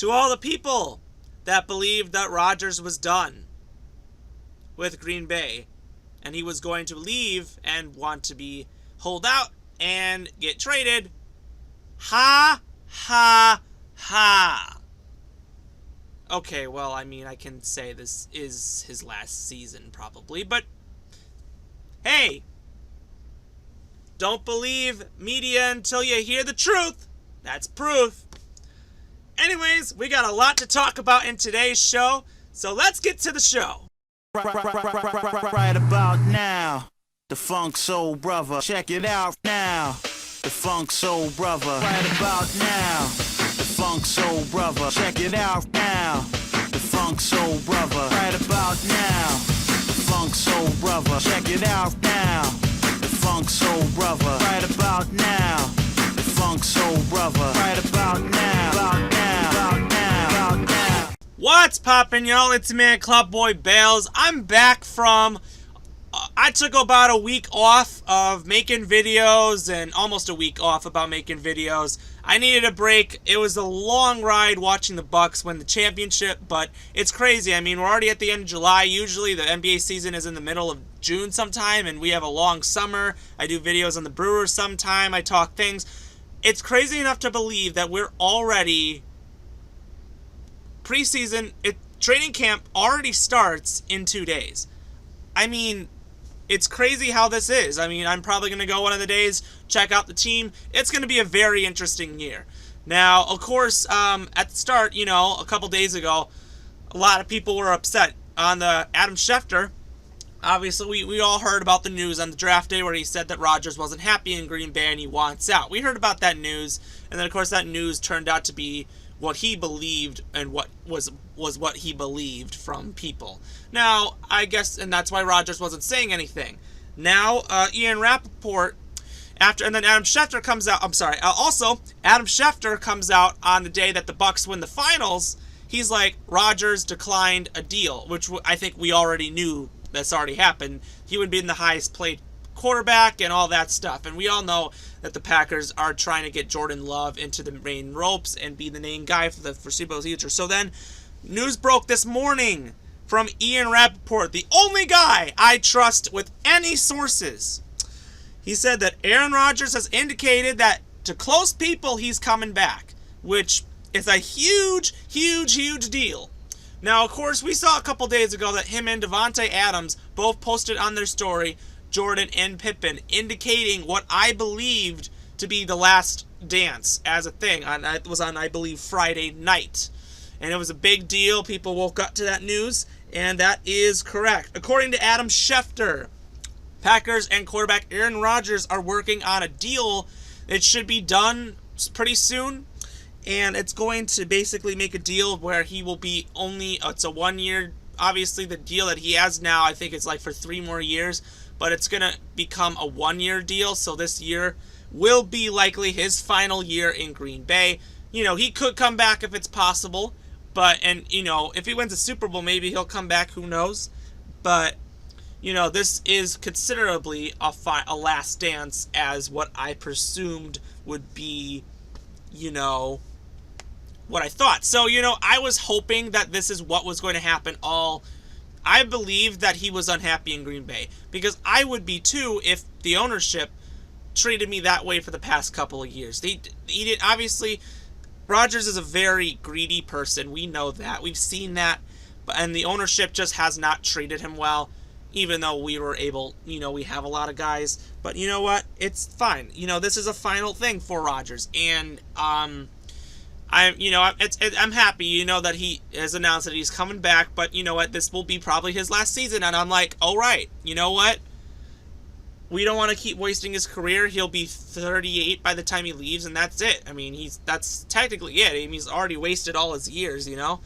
To all the people that believed that Rodgers was done with Green Bay and he was going to leave and want to hold out and get traded, ha, ha, ha. Okay, well, I mean, I can say this is his last season probably, but hey, don't believe media until you hear the truth. That's proof. Anyways, we got a lot to talk about in today's show, so let's get to the show. Right about now, the Funk Soul Brother. Check it out now, the Funk Soul Brother. Right about now, the Funk Soul Brother. Check it out now, the Funk Soul Brother. Right about now, the Funk Soul Brother. Check it out now, the Funk Soul Brother. Right about now, the Funk Soul Brother. Right about now, about now, about now, about now. What's poppin', y'all? It's me, Clubboy Bales. I'm back from... I took about a week off of making videos, and almost a week off about making videos. I needed a break. It was a long ride watching the Bucks win the championship, but it's crazy. I mean, we're already at the end of July. Usually the NBA season is in the middle of June sometime, and we have a long summer. I do videos on the Brewers sometime. I talk things. It's crazy enough to believe that we're already... preseason, training camp already starts in 2 days. I mean, it's crazy how this is. I mean, I'm probably going to go one of the days, check out the team. It's going to be a very interesting year. Now, of course, at the start, you know, a couple days ago, a lot of people were upset on the Adam Schefter. Obviously, we all heard about the news on the draft day where he said that Rodgers wasn't happy in Green Bay and he wants out. We heard about that news, and then, of course, that news turned out to be what he believed and what was what he believed from people. Now, I guess, and that's why Rodgers wasn't saying anything. Now, Ian Rappaport, and then Adam Schefter comes out, also, Adam Schefter comes out on the day that the Bucks win the finals. He's like, Rodgers declined a deal, which I think we already knew that's already happened. He would be in the highest paid quarterback and all that stuff. And we all know that the Packers are trying to get Jordan Love into the main ropes and be the main guy for the foreseeable future. So then, news broke this morning from Ian Rappaport, the only guy I trust with any sources. He said that Aaron Rodgers has indicated that to close people, he's coming back, which is a huge, huge, huge deal. Now, of course, we saw a couple days ago that him and Davante Adams both posted on their story Jordan and Pippen, indicating what I believed to be the last dance as a thing. It was on, I believe, Friday night. And it was a big deal. People woke up to that news, and that is correct. According to Adam Schefter, Packers and quarterback Aaron Rodgers are working on a deal. It should be done pretty soon. And it's going to basically make a deal where he will be it's a 1 year, obviously the deal that he has now, I think it's like for 3 more years. But it's going to become a 1 year deal, so this year will be likely his final year in Green Bay. You know, he could come back if it's possible, and, you know, if he wins a Super Bowl, maybe he'll come back, who knows. But, you know, this is considerably a last dance as what I presumed would be, you know, what I thought. So, you know, I was hoping that this is what was going to happen I believe that he was unhappy in Green Bay, because I would be too if the ownership treated me that way for the past couple of years. He did, obviously, Rodgers is a very greedy person. We know that. We've seen that. And the ownership just has not treated him well, even though we were able, you know, we have a lot of guys. But you know what? It's fine. You know, this is a final thing for Rodgers. And, I'm happy, you know, that he has announced that he's coming back, but you know what, this will be probably his last season, and I'm like, all right, you know what, we don't want to keep wasting his career. He'll be 38 by the time he leaves, and that's it. I mean, that's technically it. I mean, he's already wasted all his years, you know.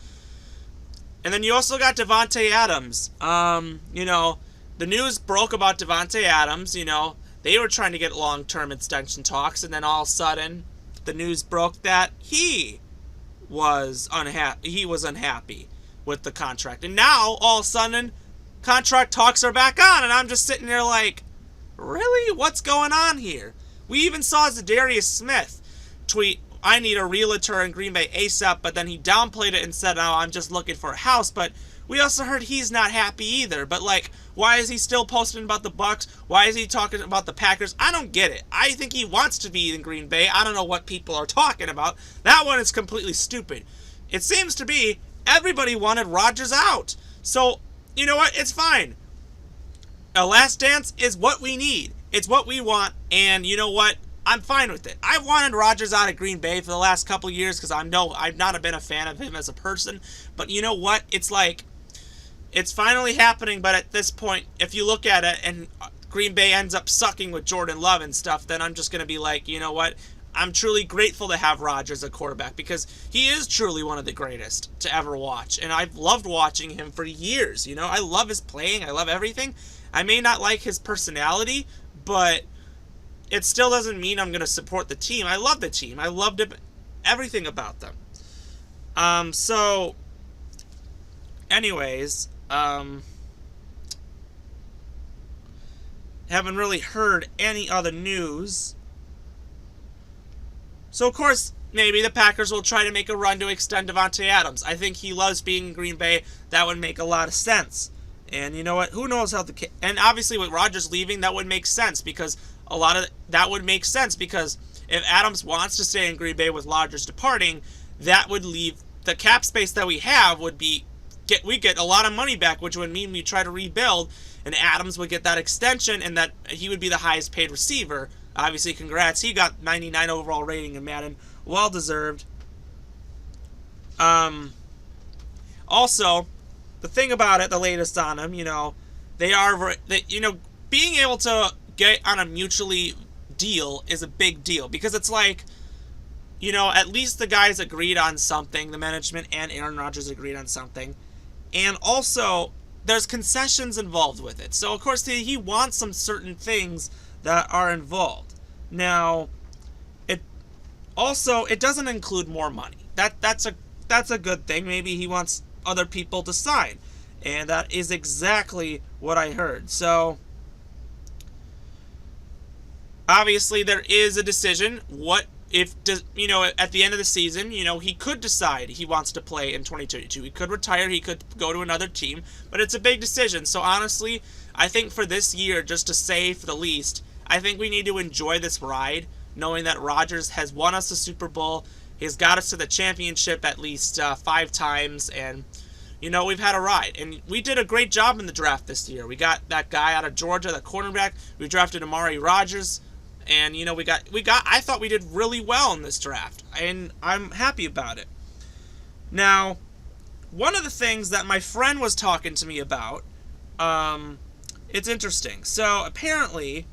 And then you also got Davante Adams. You know, the news broke about Davante Adams. You know, they were trying to get long-term extension talks, and then all of a sudden, the news broke that he was unhappy with the contract. And now, all of a sudden, contract talks are back on, and I'm just sitting there like, really? What's going on here? We even saw Zadarius Smith tweet I need a realtor in Green Bay ASAP, but then he downplayed it and said, oh, I'm just looking for a house. But we also heard he's not happy either. But, like, why is he still posting about the Bucs? Why is he talking about the Packers? I don't get it. I think he wants to be in Green Bay. I don't know what people are talking about. That one is completely stupid. It seems to be everybody wanted Rodgers out. So, you know what? It's fine. A last dance is what we need. It's what we want. And you know what? I'm fine with it. I've wanted Rodgers out of Green Bay for the last couple of years because I've not been a fan of him as a person. But you know what? It's like, it's finally happening. But at this point, if you look at it and Green Bay ends up sucking with Jordan Love and stuff, then I'm just going to be like, you know what? I'm truly grateful to have Rodgers as a quarterback because he is truly one of the greatest to ever watch. And I've loved watching him for years. You know, I love his playing. I love everything. I may not like his personality, but it still doesn't mean I'm going to support the team. I love the team. I loved everything about them. So, anyways, haven't really heard any other news. So, of course, maybe the Packers will try to make a run to extend Davante Adams. I think he loves being in Green Bay. That would make a lot of sense. And you know what? Who knows how and obviously with Rodgers leaving, that would make sense because that would make sense because if Adams wants to stay in Green Bay with Rodgers departing, that would leave the cap space that we have we get a lot of money back, which would mean we try to rebuild, and Adams would get that extension, and that he would be the highest paid receiver. Obviously, congrats. He got 99 overall rating in Madden. Well deserved. Also, the thing about it, the latest on him, you know, being able to get on a mutually deal is a big deal because it's like, you know, at least the guys agreed on something, the management and Aaron Rodgers agreed on something, and also there's concessions involved with it. So of course he wants some certain things that are involved. Now, it doesn't include more money. That's a good thing. Maybe he wants other people to sign, and that is exactly what I heard. So obviously there is a decision. What if, you know, at the end of the season, you know, he could decide he wants to play in 2022. He could retire, he could go to another team, but it's a big decision. So honestly, I think for this year, just to say for the least, I think we need to enjoy this ride, knowing that Rodgers has won us the Super Bowl. He's got us to the championship at least 5 times, and you know, we've had a ride. And we did a great job in the draft this year. We got that guy out of Georgia, the cornerback. We drafted Rodgers. And, you know, I thought we did really well in this draft. And I'm happy about it. Now, one of the things that my friend was talking to me about, it's interesting. So, apparently,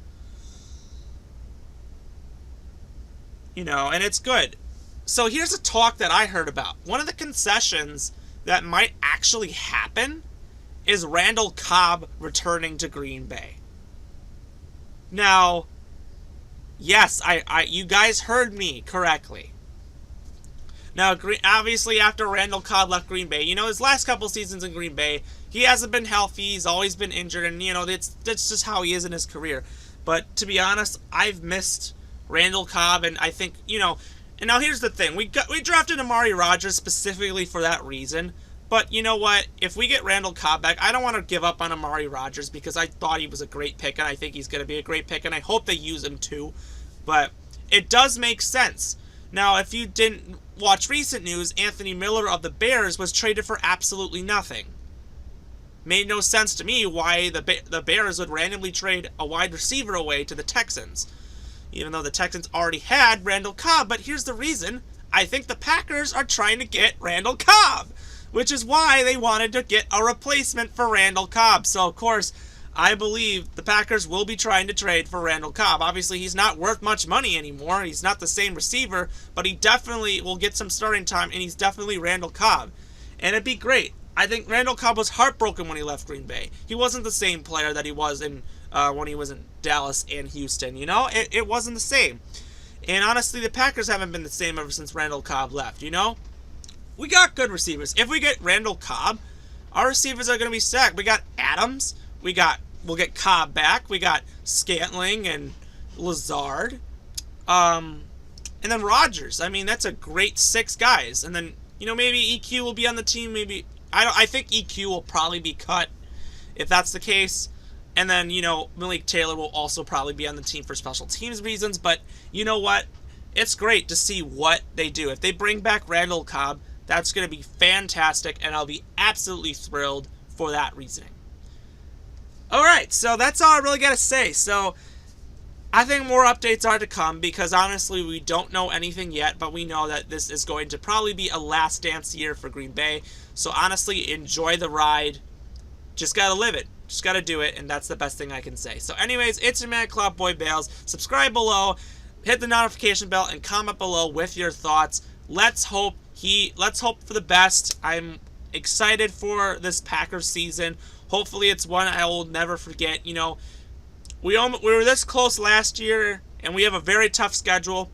you know, and it's good. So, here's a talk that I heard about. One of the concessions that might actually happen is Randall Cobb returning to Green Bay. Now, yes, you guys heard me correctly. Now, obviously, after Randall Cobb left Green Bay, you know, his last couple seasons in Green Bay, he hasn't been healthy. He's always been injured, and, you know, that's just how he is in his career. But to be honest, I've missed Randall Cobb, and I think, you know, and now here's the thing. We drafted Rodgers specifically for that reason. But you know what? If we get Randall Cobb back, I don't want to give up on Rodgers because I thought he was a great pick, and I think he's going to be a great pick, and I hope they use him too. But it does make sense. Now, if you didn't watch recent news, Anthony Miller of the Bears was traded for absolutely nothing. Made no sense to me why the Bears would randomly trade a wide receiver away to the Texans, even though the Texans already had Randall Cobb. But here's the reason. I think the Packers are trying to get Randall Cobb, which is why they wanted to get a replacement for Randall Cobb. So, of course, I believe the Packers will be trying to trade for Randall Cobb. Obviously, he's not worth much money anymore. He's not the same receiver, but he definitely will get some starting time, and he's definitely Randall Cobb. And it'd be great. I think Randall Cobb was heartbroken when he left Green Bay. He wasn't the same player that he was in when he was in Dallas and Houston. You know, it wasn't the same. And honestly, the Packers haven't been the same ever since Randall Cobb left, you know? We got good receivers. If we get Randall Cobb, our receivers are going to be stacked. We got Adams. We'll get Cobb back. We got Scantling and Lazard. And then Rodgers. I mean, that's a great 6 guys. And then, maybe EQ will be on the team. Maybe I think EQ will probably be cut if that's the case. And then, Malik Taylor will also probably be on the team for special teams reasons. But you know what? It's great to see what they do. If they bring back Randall Cobb, that's going to be fantastic, and I'll be absolutely thrilled for that reasoning. All right, so that's all I really got to say. So I think more updates are to come because, honestly, we don't know anything yet, but we know that this is going to probably be a last dance year for Green Bay. So, honestly, enjoy the ride. Just got to live it. Just got to do it, and that's the best thing I can say. So, anyways, it's your man, Cloudboy Bales. Subscribe below, hit the notification bell, and comment below with your thoughts. Let's hope for the best. I'm excited for this Packers season. Hopefully, it's one I will never forget. We were this close last year, and we have a very tough schedule.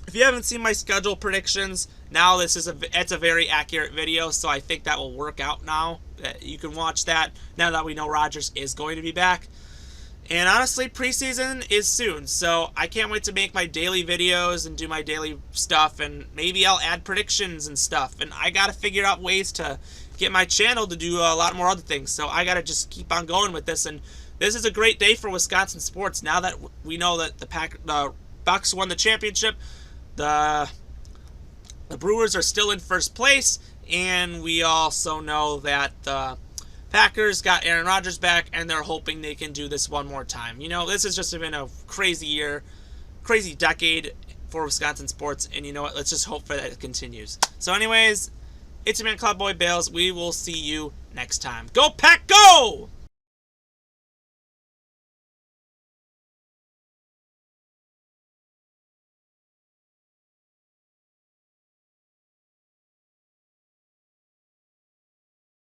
If you haven't seen my schedule predictions, now it's a very accurate video, so I think that will work out now. You can watch that now that we know Rodgers is going to be back. And honestly, preseason is soon, so I can't wait to make my daily videos and do my daily stuff, and maybe I'll add predictions and stuff. And I got to figure out ways to get my channel to do a lot more other things, so I got to just keep on going with this. And this is a great day for Wisconsin sports. Now that we know that the Bucks won the championship, the Brewers are still in first place, and we also know that the Packers got Aaron Rodgers back, and they're hoping they can do this one more time. This has just been a crazy year, crazy decade for Wisconsin sports, and you know what? Let's just hope for that it continues. So anyways, it's your man, Cloudboy Bales. We will see you next time. Go Pack, go!